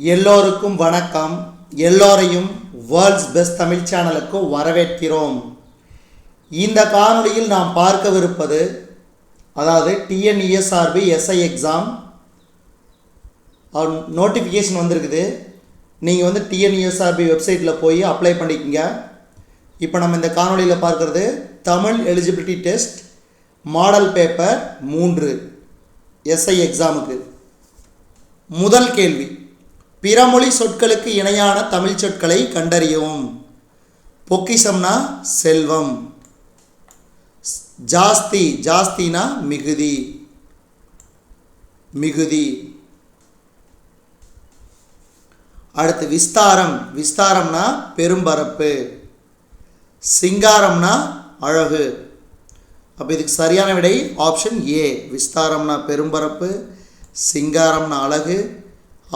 எல்லோருக்கும் வணக்கம். எல்லோரையும் வேர்ல்ட்ஸ் பெஸ்ட் தமிழ் சேனலுக்கு வரவேற்கிறோம். இந்த காணொளியில் நாம் பார்க்கவிருப்பது அதாவது டிஎன்இஎஸ்ஆர்பி எஸ்ஐ எக்ஸாம் நோட்டிஃபிகேஷன் வந்திருக்குது. நீங்கள் வந்து டிஎன்இஎஸ்ஆர்பி வெப்சைட்டில் போய் அப்ளை பண்ணிக்கோங்க. இப்போ நம்ம இந்த காணொளியில் பார்க்குறது Tamil eligibility test model paper 3 SI எக்ஸாமுக்கு. முதல் கேள்வி, பிறமொழி சொற்களுக்கு இணையான தமிழ் சொற்களை கண்டறியவும். பொக்கிஷம்னா செல்வம், ஜாஸ்தி ஜாஸ்தினா மிகுதி மிகுதி. அடுத்து விஸ்தாரம், விஸ்தாரம்னா பெரும்பரப்பு, சிங்காரம்னா அழகு. அப்போ இதுக்கு சரியான விடை ஆப்ஷன் ஏ. விஸ்தாரம்னா பெரும்பரப்பு, சிங்காரம்னா அழகு,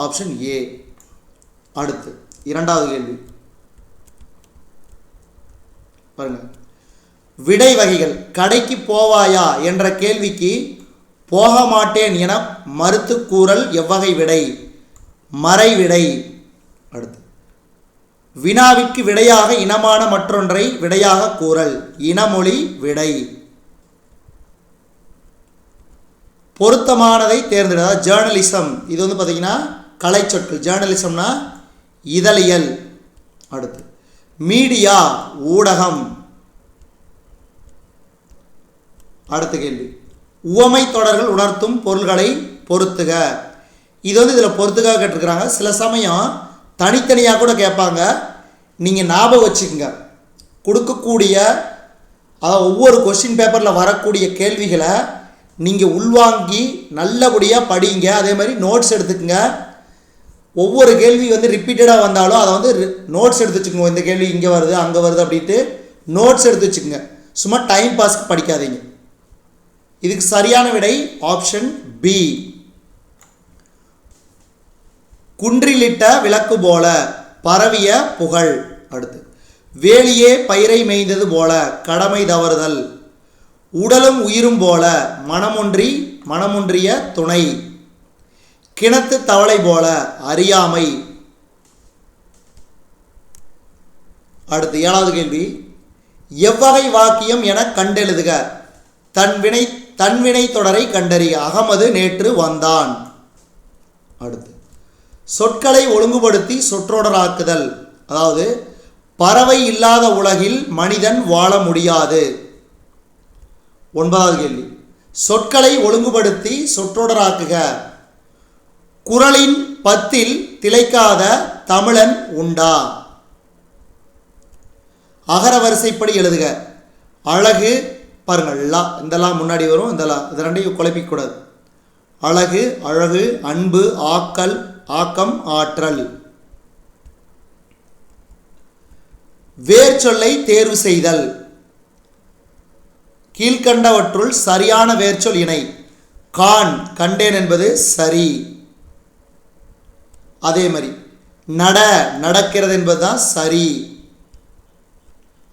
ஆப்ஷன் ஏ. அடுத்து இரண்டாவது கேள்வி பாருங்க. விடை வகைகள். கடைக்கு போவாயா என்ற கேள்விக்கு போக மாட்டேன் என மறுத்து கூறல் எவ்வகை விடை? மறை விடை. அடுத்து வினாவிற்கு விடையாக இனமான மற்றொன்றை விடையாக கூறல் இனமொழி விடை. பொருத்தமானதை தேர்ந்தெடு. ஜேர்னலிசம், இது வந்து பார்த்தீங்கன்னா கலை சொற்கள். ஜேர்னலிசம்னா இதழியல். அடுத்து மீடியா ஊடகம். அடுத்த கேள்வி, உவமை தொடர்கள் உணர்த்தும் பொருள்களை பொருத்துக. இது வந்து இதில் பொருத்துக கேட்டிருக்கிறாங்க. சில சமயம் தனித்தனியாக கூட கேட்பாங்க. நீங்கள் ஞாபகம் வச்சுக்கோங்க, கொடுக்கக்கூடிய அதாவது ஒவ்வொரு கொஸ்டின் பேப்பரில் வரக்கூடிய கேள்விகளை நீங்கள் உள்வாங்கி நல்லபடியாக படிங்க. அதே மாதிரி நோட்ஸ் எடுத்துக்கங்க. ஒவ்வொரு கேள்வி வந்து ரிப்பீட்டடாக வந்தாலும் அதை வந்து நோட்ஸ் எடுத்து வச்சுக்கோங்க. இந்த கேள்வி இங்கே வருது அங்கே வருது அப்படின்ட்டு நோட்ஸ் எடுத்து வச்சுக்கோங்க. சும்மா டைம் பாஸ்க்கு படிக்காதீங்க. இதுக்கு சரியான விடை ஆப்ஷன் பி. குன்றிலிட்ட விளக்கு போல பரவிய புகழ். அடுத்து வேலியே பயிரை மேய்ந்தது போல கடமை தவறுதல். உடலும் உயிரும் போல மனமொன்றிய துணை. கிணத்து தவளை போல அறியாமை. அடுத்து ஏழாவது கேள்வி, எவ்வகை வாக்கியம் என கண்டெழுதுக. தன்வினை தொடரை கண்டறிய. அகமது நேற்று வந்தான். அடுத்து சொற்களை ஒழுங்குபடுத்தி சொற்றொடராக்குதல். அதாவது பறவை இல்லாத உலகில் மனிதன் வாழ முடியாது. ஒன்பதாவது கேள்வி, சொற்களை ஒழுங்குபடுத்தி சொற்றொடராக்குக. குறளின் 10 திளைக்காத தமிழன் உண்டா? அகர வரிசைப்படி எழுதுக. அழகு பாருங்கள், இதெல்லாம் முன்னாடி வரும். இதெல்லாம் இது ரெண்டையும் குழப்பிக்கூடாது. அழகு அழகு, அன்பு ஆக்கல் ஆக்கம் ஆற்றல். வேர் சொல்லை தேர்வு செய்தல். கீழ்கண்டவற்றுள் சரியான வேர்ச்சொல் இணை. கான் கண்டேன் என்பது சரி. அதே மாதிரி நடக்கிறது என்பதுதான் சரி.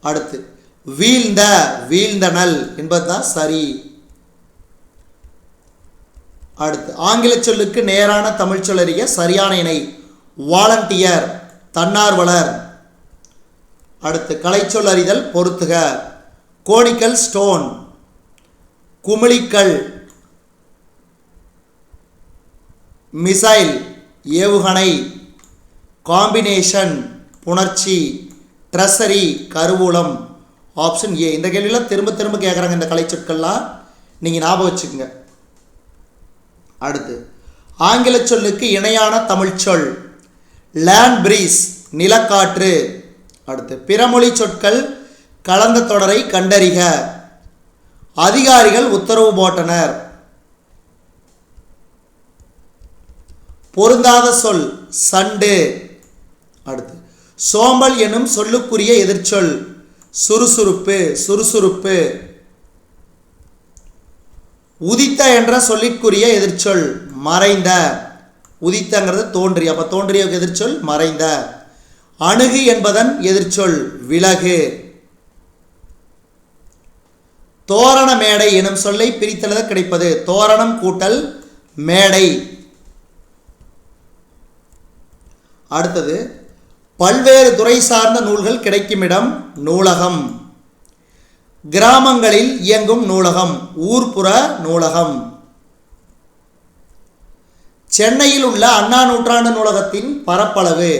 அடுத்து வீழ்ந்தனல் என்பதுதான் சரி. அடுத்து ஆங்கில சொல்லுக்கு நேரான தமிழ் சொல் அறிய சரியான இணை வாலண்டியர் தன்னார்வலர். அடுத்து கலைச்சொல் அறிதல் பொருத்துக. கோனிக்கல் ஸ்டோன் குமிழிக்கல். மிசைல் ஏவுகணை. காம்பினேஷன் புணர்ச்சி. ட்ரெஸரி கருவூலம். Option A. இந்த கேள்வியெல்லாம் திரும்ப திரும்ப கேட்குறாங்க. இந்த கலை சொற்கள்லாம் நீங்கள் ஞாபகம் வச்சுக்கோங்க. அடுத்து ஆங்கில சொல்லுக்கு இணையான தமிழ் சொல் லேண்ட் பிரீஸ் நிலக்காற்று. அடுத்து பிறமொழி சொற்கள் கலந்த தொடரை கண்டறிக. அதிகாரிகள் உத்தரவு போட்டனர். பொருந்தாத சொல் சண்டு. அடுத்து சோம்பல் எனும் சொல்லுக்குரிய எதிர்ச்சொல் சுறுசுறுப்பு. உதித்த என்ற சொல்லிற்குரிய எதிர்ச்சொல் மறைந்த. உதித்தங்கிறது தோன்றி, அப்ப தோன்றிய எதிர்ச்சொல் மறைந்த. அணுகு என்பதன் எதிர்ச்சொல் விலகு. தோரண மேடை எனும் சொல்லை பிரித்தெழுத கிடைப்பது. தோரணம் கூட்டல் மேடை. அடுத்தது பல்வேறு துறை சார்ந்த நூல்கள் கிடைக்கும் இடம் நூலகம். கிராமங்களில் இயங்கும் நூலகம் ஊர்ப்புற நூலகம். சென்னையில் உள்ள அண்ணா நூற்றாண்டு நூலகத்தின் பரப்பளவு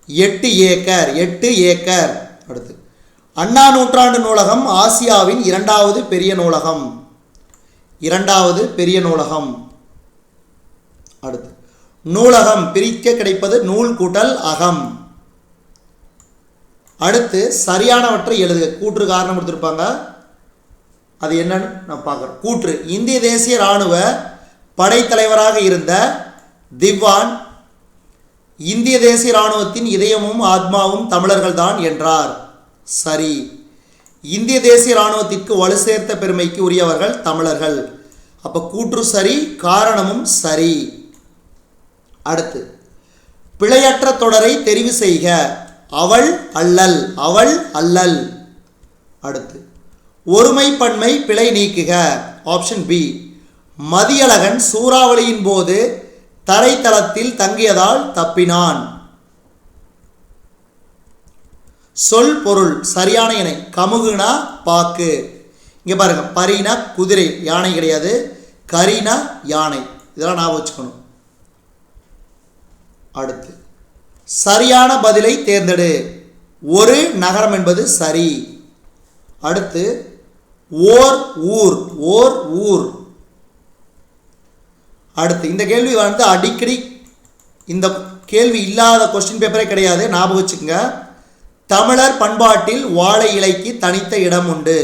8 ஏக்கர். 8 ஏக்கர். அடுத்து அண்ணா நூற்றாண்டு நூலகம் ஆசியாவின் 2வது பெரிய நூலகம். 2வது பெரிய நூலகம். அடுத்து நூலகம் பிரிக்க கிடைப்பது நூல் கூட்டல் அகம். அடுத்து சரியானவற்றை எழுதுக. கூற்று காரணம் கொடுத்துருப்பாங்க, அது என்னன்னு நான் பார்க்குறேன். கூற்று: இந்திய தேசிய இராணுவ படைத்தலைவராக இருந்த திவான் இந்திய தேசிய இராணுவத்தின் இதயமும் ஆத்மாவும் தமிழர்கள் தான் என்றார். சரி. இந்திய தேசிய இராணுவத்திற்கு வலு சேர்த்த பெருமைக்கு உரியவர்கள் தமிழர்கள். அப்போ கூற்று சரி, காரணமும் சரி. அடுத்து பிழையற்ற தொடரை தெரிவு செய்க. அவள் அல்லல். அவள் அல்லல். அடுத்து ஒருமை பன்மை பிழை நீக்குக. Option B. மதியழகன் சூறாவளியின் போது தரைத்தளத்தில் தங்கியதால் தப்பினான். சொல் பொருள் சரியான இணை. கமுகுனா பாக்கு. இங்கே பாருங்க, பரினா குதிரை, யானை கிடையாது. கரினா யானை. இதெல்லாம் ஞாபகம் வச்சுக்கணும். அடுத்து சரியான பதிலை தேர்ந்தெடு. ஒரு நகரம் என்பது சரி. அடுத்து ஓர் ஊர். ஓர் ஊர். அடுத்து இந்த கேள்வி வந்து அடிக்கடி, இந்த கேள்வி இல்லாத கொஸ்டின் பேப்பரே கிடையாது, ஞாபகம் வச்சுக்கோங்க. தமிழர் பண்பாட்டில் வாழை இலைக்கு தனித்த இடம் உண்டு.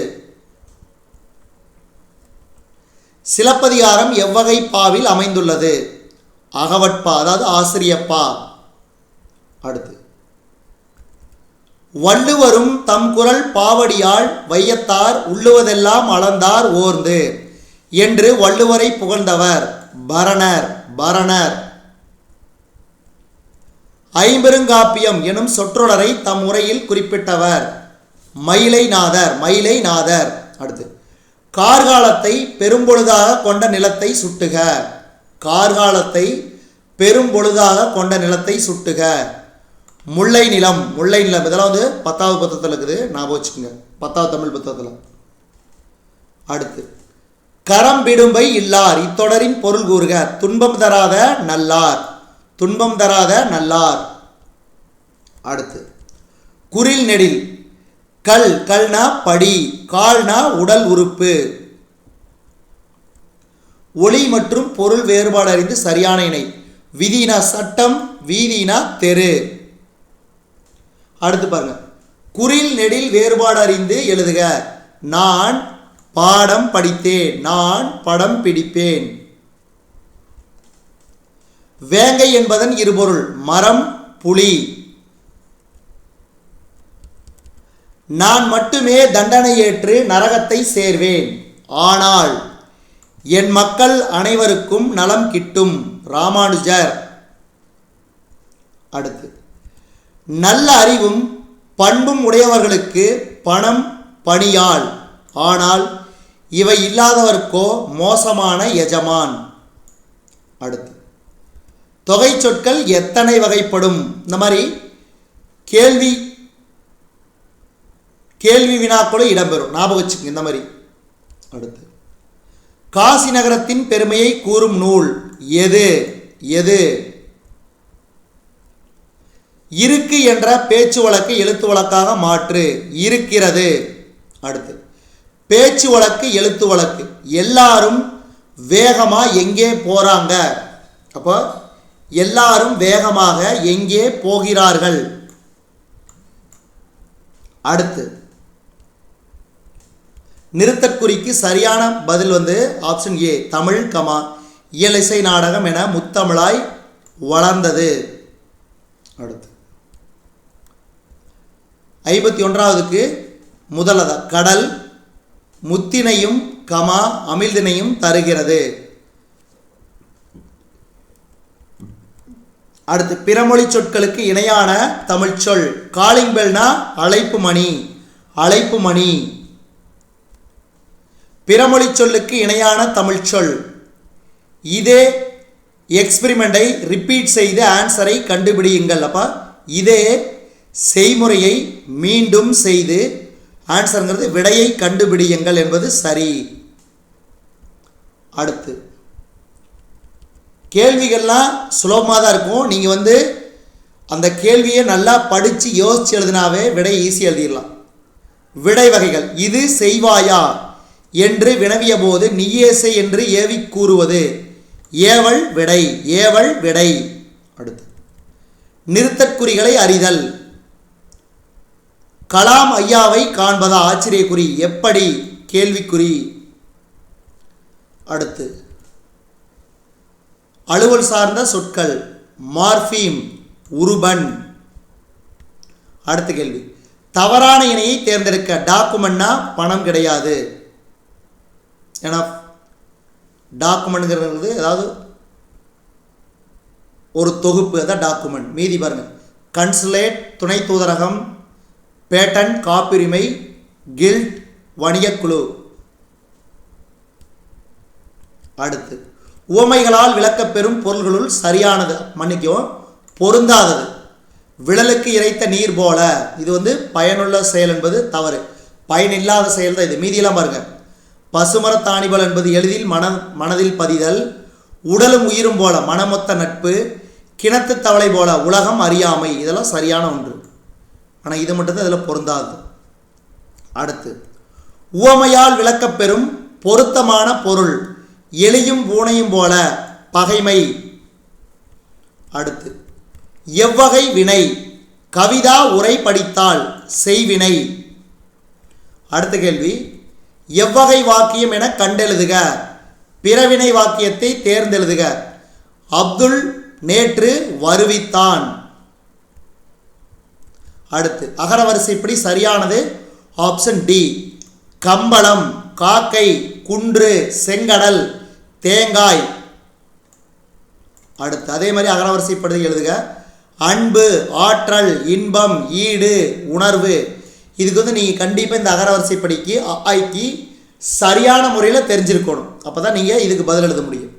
சிலப்பதிகாரம் எவ்வகை பாவில் அமைந்துள்ளது? அகவட்பா, அதாவது ஆசிரியப்பா. அடுத்து வள்ளுவரும் தம் குரல் பாவடியால் வையத்தார் உள்ளுவதெல்லாம் அளந்தார் ஓர்ந்து என்று வள்ளுவரை புகழ்ந்தவர் பரணர். பரணர். ஐம்பெருங்காப்பியம் எனும் சொற்றொடரை தம் உரையில் குறிப்பிட்டவர் மயிலைநாதர். மயிலைநாதர். அடுத்து கார்காலத்தை பெரும்பொழுதாக கொண்ட நிலத்தை சுட்டுக. கார்காலத்தை பெரும்பொழுதாக கொண்ட நிலத்தை சுட்டுக. முல்லை நிலம். முல்லை நிலம். இதெல்லாம் வந்து 10வது புத்தகத்தில் இருக்குது, ஞாபகம் வச்சுக்கோங்க. 10வது தமிழ் புத்தகத்தில். அடுத்து கரம்பிடும்பை இல்லார். இத்தொடரின் பொருள் கூறுக. துன்பம் தராத நல்லார். துன்பம் தராத நல்லார். அடுத்து குறில் நெடில். கல். கல்னா படி. கால்னா உடல் உறுப்பு. ஒளி மற்றும் பொருள் வேறுபாடு அறிந்து சரியான இணை. விதினா சட்டம், வீதினா தெரு. அடுத்து பாருங்க, குறில் நெடில் வேறுபாடு அறிந்து எழுதுக. நான் பாடம் படித்தேன். நான் படம் பிடிப்பேன். வேங்கை என்பதன் இருபொருள் மரம், புலி. நான் மட்டுமே தண்டனை ஏற்று நரகத்தை சேர்வேன், ஆனால் என் மக்கள் அனைவருக்கும் நலம் கிட்டும். ராமானுஜர். அடுத்து நல்ல அறிவும் பண்பும் உடையவர்களுக்கு பணம் பணியாள், ஆனால் இவை இல்லாதவர்க்கோ மோசமான எஜமான். அடுத்து தொகை சொற்கள் எத்தனை வகைப்படும்? இந்த மாதிரி கேள்வி வினாக்களும் இடம்பெறும், ஞாபகம் வச்சுக்கோங்க இந்த மாதிரி. அடுத்து காசி நகரத்தின் பெருமையை கூறும் நூல் எது? எது? இருக்கு என்ற பேச்சு வழக்கு எழுத்து வழக்காக மாற்று. இருக்கிறது. அடுத்து பேச்சு வழக்கு எழுத்து வழக்கு. எல்லாரும் வேகமா எங்கே போறாங்க? அப்போ எல்லாரும் வேகமாக எங்கே போகிறார்கள்? அடுத்து நிறுத்தற்குறிக்கு சரியான பதில் வந்து ஆப்ஷன் ஏ. தமிழ், இயலிசை நாடகம் என முத்தமிழாய் வளர்ந்தது. அடுத்து 51வதுக்கு முதலதா கடல் முத்தினையும் அமிழ்தினையும் தருகிறது. அடுத்து பிறமொழி சொற்களுக்கு இணையான தமிழ் சொல். காலிங் பெல்னா அழைப்பு மணி. அழைப்பு மணி. பிறமொழி சொல்லுக்கு இணையான தமிழ் சொல். இதே எக்ஸ்பிரிமெண்ட்டை ரிப்பீட் செய்து ஆன்சரை கண்டுபிடியுங்கள். அப்போ இதே செய்முறையை மீண்டும் செய்து ஆன்சருங்கிறது விடையை கண்டுபிடியுங்கள் என்பது சரி. அடுத்து கேள்விகள்லாம் சுலபமாக தான் இருக்கும். நீங்கள் அந்த கேள்வியை நல்லா படித்து யோசித்து எழுதினாவே விடை ஈஸியாக எழுதிடலாம். விடை வகைகள்: இது செய்வாயா என்று வினவிய போது நீயே செய் என்று ஏவி கூறுவது ஏவல் விடை. ஏவல் விடை. அடுத்து நிறுத்தற்குறிகளை அறிதல். கலாம் ஐயாவை காண்பதா ஆச்சரியக்குறி. எப்படி கேள்விக்குறி. அடுத்து அலுவல் சார்ந்த சொற்கள் மார்பீம் உருபன். அடுத்த கேள்வி தவறான இணையை தேர்ந்தெடுக்க. டாக்குமெண்ட்னா பணம் கிடையாது. ஏன்னா டாக்குமெண்ட்ங்கிறது ஏதாவது ஒரு தொகுப்பு, அதான் டாக்குமெண்ட். மீதி பாருங்க: கன்சுலேட் துணை தூதரகம், பேட்டன் காப்புரிமை, கில்ட் வணிகக்குழு. அடுத்து உவமைகளால் விளக்கப்பெறும் பொருள்களுள் சரியானது பொருந்தாதது. விழலுக்கு இறைத்த நீர் போல. இது பயனுள்ள செயல் என்பது தவறு. பயனில்லாத செயல் தான் இது. மீதியெல்லாம் பாருங்க: பசுமரத்தாணிபல் என்பது எளிதில் மனதில் பதிதல். உடலும் உயிரும் போல மனமொத்த நட்பு. கிணத்து தவளை போல உலகம் அறியாமை. இதெல்லாம் சரியான ஒன்று. ஆனால் இது மட்டும்தான் இதில் பொருந்தாது. அடுத்து உவமையால் விளக்கப்பெறும் பொருத்தமான பொருள் எலியும் பூனையும் போல பகைமை. அடுத்து எவ்வகை வினை. கவிதா உரை படித்தால் செய்வினை. அடுத்த கேள்வி எவ்வகை வாக்கியம் என கண்டெழுதுக. பிறவினை வாக்கியத்தை தேர்ந்தெழுதுக. அப்துல் நேற்று வருவித்தான். அடுத்து அகரவரிசைப்படி சரியானது ஆப்ஷன் டி. கம்பளம், காக்கை, குன்று, செங்கடல், தேங்காய். அடுத்து அதே மாதிரி அகரவரிசைப்படி எழுதுக. அன்பு, ஆற்றல், இன்பம், ஈடு, உணர்வு. இதுக்கு நீங்கள் கண்டிப்பாக இந்த அகரவரிசைப்படிக்கு ஐக்கு சரியான முறையில் தெரிஞ்சிருக்கணும். அப்போ தான் நீங்கள் இதுக்கு பதில் எழுத முடியும்.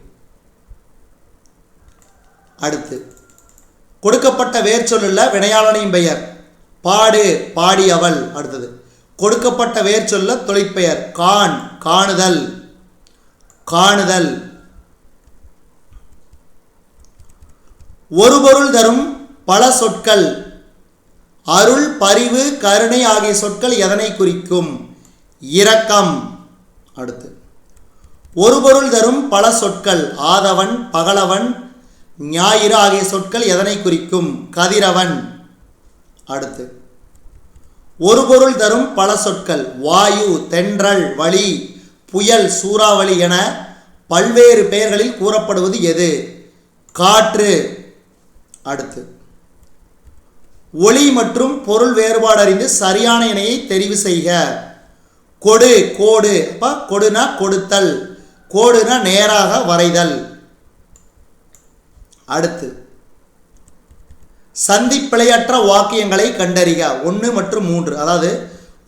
அடுத்து கொடுக்கப்பட்ட வேர்ச்சொல்லுள்ள வினையாளனின் பெயர். பாடு, பாடியவள். அடுத்தது கொடுக்கப்பட்ட வேர்ச்சொல்ல தொழிற்பெயர். கான், காணுதல், காணுதல். ஒரு பொருள் தரும் பல சொற்கள். அருள், பரிவு, கருணை ஆகிய சொற்கள் எதனை குறிக்கும்? இரக்கம். அடுத்து ஒரு பொருள் தரும் பல சொற்கள். ஆதவன், பகலவன், ஞாயிறு ஆகிய சொற்கள் எதனை குறிக்கும்? கதிரவன். அடுத்து ஒரு பொருள் தரும் பல சொற்கள். வாயு, தென்றல், வளி, புயல், சூறாவளி என பல்வேறு பெயர்களில் கூறப்படுவது எது? காற்று. அடுத்து ஒளி மற்றும் பொருள் வேறுபாடு அறிந்து சரியான இணையை தெரிவு செய்க. கொடு, கோடு. அப்போ கொடுனா கொடுத்தல், கோடுனா நேராக வரைதல். அடுத்து சந்திப்பிழையற்ற வாக்கியங்களை கண்டறிக. 1 மற்றும் 3. அதாவது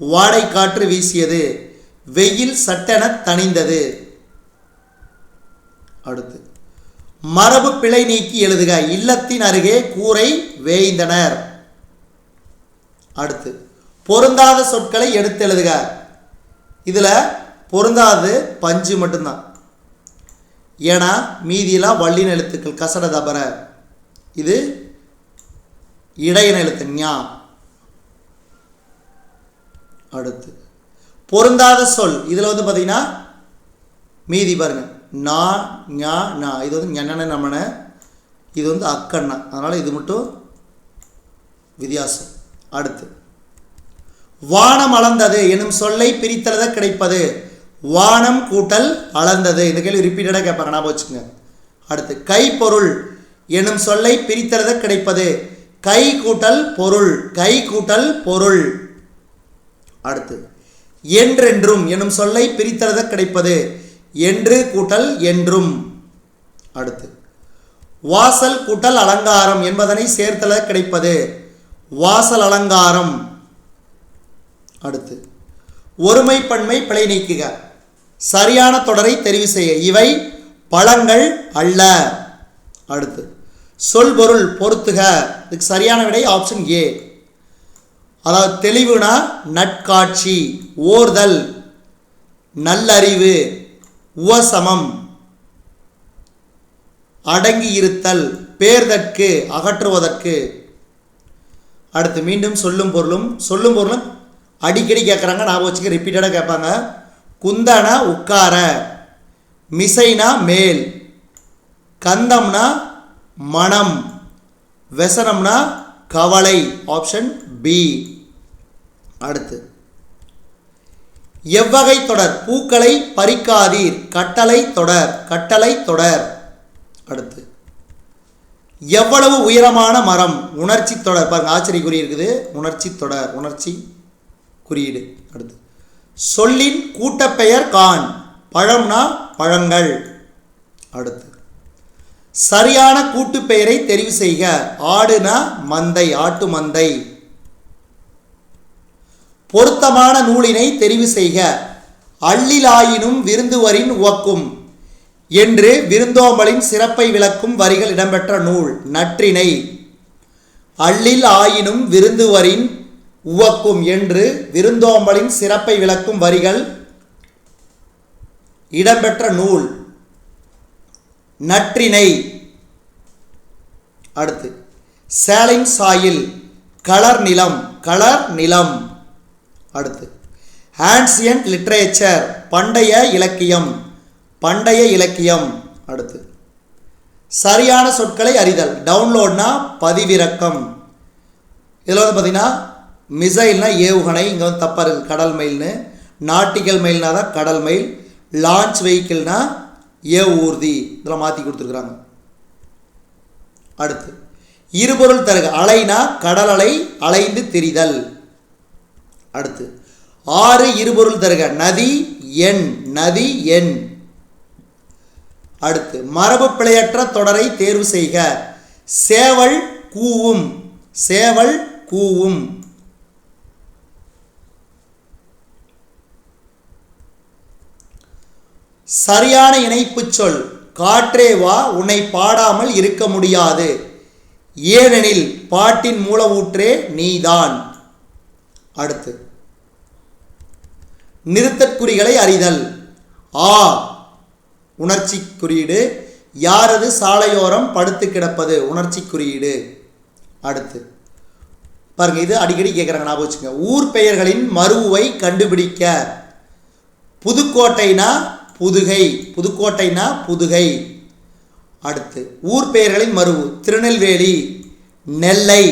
வாடை காற்று வீசியது, வெயில் சட்டென தணிந்தது. அடுத்து மரபு பிழை நீக்கி எழுதுக. இல்லத்தின் அருகே கூரை வேய்ந்தனர். அடுத்து பொருந்தாத சொற்களை எடுத்து எழுதுக. இதில் பொருந்தாது பஞ்சு மட்டும்தான். ஏன்னா மீதியெல்லாம் வல்லின எழுத்துக்கள். கசட தபர இது இடையின எழுத்து ஞா. அடுத்து பொருந்தாத சொல். இதில் பார்த்தீங்கன்னா மீதி பாருங்க. நா, ஞா, நா. இது ஞன நம்மன. இது அக்கண்ணா. அதனால் இது மட்டும் வித்தியாசம். அடுத்து வானம் அளந்தது எனும் சொல்லை பிரித்தெழுத கிடைப்பது. வானம் கூட்டல் அளந்தது. இந்த கேள்வி ரிப்பீட்டடாக கேட்பாங்க, ஞாபகம் வச்சுக்கோங்க. அடுத்து கைப்பொருள் எனும் சொல்லை பிரித்தெழுத கிடைப்பது. கை கூட்டல் பொருள், கை கூட்டல் பொருள். அடுத்து என்றென்றும் எனும் சொல்லை பிரித்தெழுத கிடைப்பது. என்று கூட்டல் என்றும். அடுத்து வாசல் கூட்டல் அலங்காரம் என்பதனை சேர்த்தெழுத கிடைப்பது. வாசல் அலங்காரம். அடுத்து ஒருமை பன்மை பிழை நீக்குக. சரியான தொடரை தெரிவு செய்ய. இவை பழங்கள் அல்ல. அடுத்து சொல்பொருள் பொருத்துக. இதுக்கு சரியான விடை ஆப்ஷன் ஏ. அதாவது தெளிவுனா நட்காட்சி, ஓர்தல் நல்லறிவு, உவசமம் அடங்கி இருத்தல், பேர்தற்கு அகற்றுவதற்கு. அடுத்து மீண்டும் சொல்லும் பொருளும் அடிக்கடி கேட்குறாங்க, ஞாபகம் வச்சுக்க, ரிப்பீட்டடாக கேட்பாங்க. குந்தனா உட்கார, மிசைனா மேல், கந்தம்னா மனம், வெசனம்னா கவலை. Option B. அடுத்து எவ்வகை தொடர்? பூக்களை பறிக்காதீர், கட்டளை தொடர். அடுத்து எவ்வளவு உயரமான மரம்? உணர்ச்சி தொடர். பாருங்க, ஆச்சரிய குறி இருக்குது. உணர்ச்சி தொடர், உணர்ச்சி குறியீடு. அடுத்து சொல்லின் கூட்டப்பெயர் கான், பழம்னா பழங்கள். அடுத்து சரியான கூட்டு பெயரை தெரிவு செய்க. ஆடுனா மந்தை, ஆட்டு மந்தை. பொருத்தமான நூலினை தெரிவு செய்க. அள்ளிலாயினும் விருந்துவரின் உவக்கும் என்று விருந்தோம்பலின் சிறப்பை விளக்கும் வரிகள் இடம்பெற்ற நூல் நற்றிணை. அள்ளில் ஆயினும் விருந்துவரின் உவக்கும் என்று விருந்தோம்பலின் சிறப்பை விளக்கும் வரிகள் இடம்பெற்ற நூல் நற்றிணை. அடுத்து சேலிங் சாயில், கலர் நிலம். அடுத்து ஆன்சியன்ட் லிட்ரேச்சர், பண்டைய இலக்கியம். அடுத்து சரியான சொற்களை அறிதல். டவுன்லோட்னா பதிவிறக்கம். இதில் வந்து பார்த்தீங்கன்னா மிசைல்னா ஏவுகணை, இங்கே வந்து தப்பாக இருக்குது, கடல் மயில்னு. நாட்டிக்கல் மயில்னா தான் கடல் மயில். லான்ச் வெஹிக்கிள்னா ஊர்தி. இதெல்லாம் மாற்றி கொடுத்துருக்குறாங்க. அடுத்து இருபொருள் தருக. அலைனா கடல் அலை, அலைந்து திரிதல். அடுத்து ஆறு இருபொருள் தருக. நதி எண். அடுத்து மரபு பிழையற்ற தொடரை தேர்வு செய்க. சேவல் கூவும். சரியான இணைப்பு சொல். காற்றே வா, உன்னை பாடாமல் இருக்க முடியாது, ஏனெனில் பாட்டின் மூல ஊற்றே நீதான். அடுத்து நிறுத்தற்குறிகளை அறிதல். ஆ உணர்ச்சி குறியீடு. யாரது சாலையோரம் படுத்து கிடப்பது? உணர்ச்சி குறியீடு. அடுத்து பாருங்க, இது அடிக்கடி கேட்குறாங்க, ஞாபகம் வச்சுங்க. ஊர் பெயர்களின் மருவை கண்டுபிடிக்க. புதுக்கோட்டைனா புதுகை. அடுத்து ஊர் பெயர்களின் மருவு. திருநெல்வேலி, நெல்லை.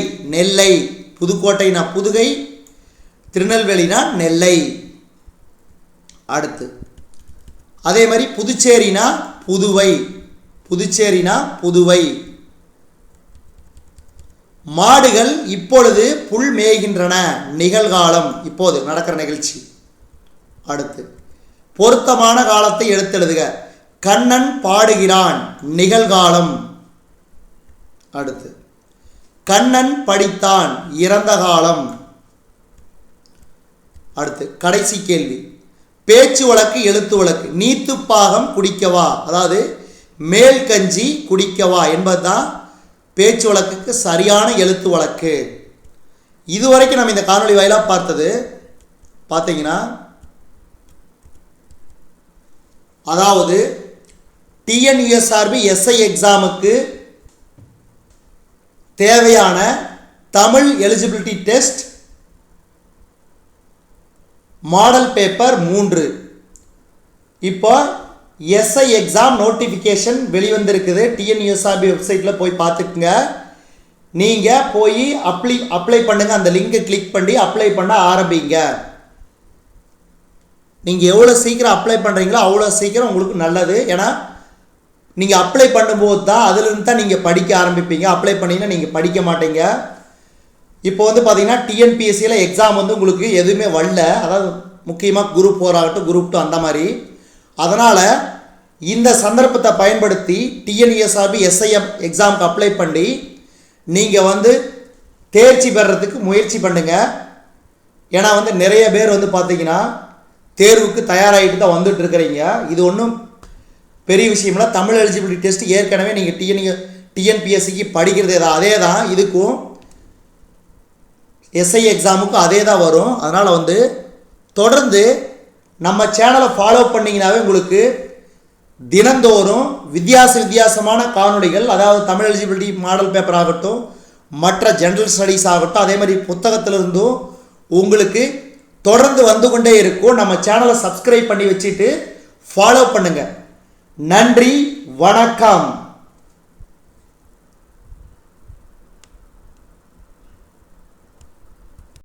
புதுக்கோட்டைனா புதுகை, திருநெல்வேலினா நெல்லை. அடுத்து அதே மாதிரி புதுச்சேரினா புதுவை. மாடுகள் இப்பொழுது புல் மேய்கின்றன. நிகழ்காலம், இப்போது நடக்கிற நிகழ்ச்சி. அடுத்து பொருத்தமான காலத்தை எடுத்தெழுதுக. கண்ணன் பாடுகிறான், நிகழ்காலம். அடுத்து கண்ணன் படித்தான், இறந்த காலம். அடுத்து கடைசி கேள்வி, பேச்சு வழக்கு எழுத்து வழக்கு. நீத்துப்பாகம் குடிக்கவா, அதாவது மேல் கஞ்சி குடிக்கவா என்பதுதான் பேச்சு வழக்குக்கு சரியான எழுத்து வழக்கு. இதுவரைக்கும் நம்ம இந்த காணொளி வாயிலாக பார்த்தது பார்த்தீங்கன்னா, அதாவது டிஎன்யூஎஸ்ஆர்பி எஸ்ஐ எக்ஸாமுக்கு தேவையான Tamil eligibility test model paper 3. இப்போ எஸ்ஐ எக்ஸாம் நோட்டிஃபிகேஷன் வெளிவந்திருக்குது. டிஎன்யூஎஸ்ஆர்பி வெப்சைட்டில் போய் பார்த்துக்குங்க. நீங்கள் போய் அப்ளை பண்ணுங்கள். அந்த லிங்கை கிளிக் பண்ணி அப்ளை பண்ண ஆரம்பிங்க. நீங்கள் எவ்வளோ சீக்கிரம் அப்ளை பண்ணுறீங்களோ அவ்வளோ சீக்கிரம் உங்களுக்கு நல்லது. ஏன்னா நீங்கள் அப்ளை பண்ணும்போது தான் அதிலிருந்து தான் நீங்கள் படிக்க ஆரம்பிப்பீங்க. அப்ளை பண்ணிங்கன்னா நீங்கள் படிக்க மாட்டீங்க. இப்போ வந்து பார்த்தீங்கன்னா டிஎன்பிஎஸ்சியில் எக்ஸாம் வந்து உங்களுக்கு எதுவுமே வரல, அதாவது முக்கியமாக குரூப் 4 ஆகட்டும், குரூப் 2 அந்த மாதிரி. அதனால் இந்த சந்தர்ப்பத்தை பயன்படுத்தி டிஎன்யூஎஸ்ஆர்பி எஸ்ஐஎம் எக்ஸாமுக்கு அப்ளை பண்ணி நீங்கள் வந்து தேர்ச்சி பெறத்துக்கு முயற்சி பண்ணுங்கள். ஏன்னா வந்து நிறைய பேர் வந்து பார்த்தீங்கன்னா தேர்வுக்கு தயாராகிட்டு தான் வந்துட்டு இருக்கிறீங்க. இது ஒன்றும் பெரிய விஷயம்ல. தமிழ் எலிஜிபிலிட்டி டெஸ்ட் ஏற்கனவே நீங்கள் டிஎன்பிஎஸ்சிக்கு படிக்கிறது அதே தான், இதுக்கும் எஸ்ஐ எக்ஸாமுக்கும் அதே தான் வரும். அதனால் வந்து தொடர்ந்து நம்ம சேனலை ஃபாலோ பண்ணிங்கனாவே உங்களுக்கு தினந்தோறும் வித்தியாசமான காணொளிகள், அதாவது தமிழ் எலிஜிபிலிட்டி மாடல் பேப்பர் ஆகட்டும், மற்ற ஜென்ரல் ஸ்டடீஸ் ஆகட்டும், அதே மாதிரி புத்தகத்திலிருந்தும் உங்களுக்கு தொடர்ந்து வந்து கொண்டே இருக்கும். நம்ம சேனலை சப்ஸ்கிரைப் பண்ணி வச்சுட்டு ஃபாலோ பண்ணுங்கள். நன்றி, வணக்கம்.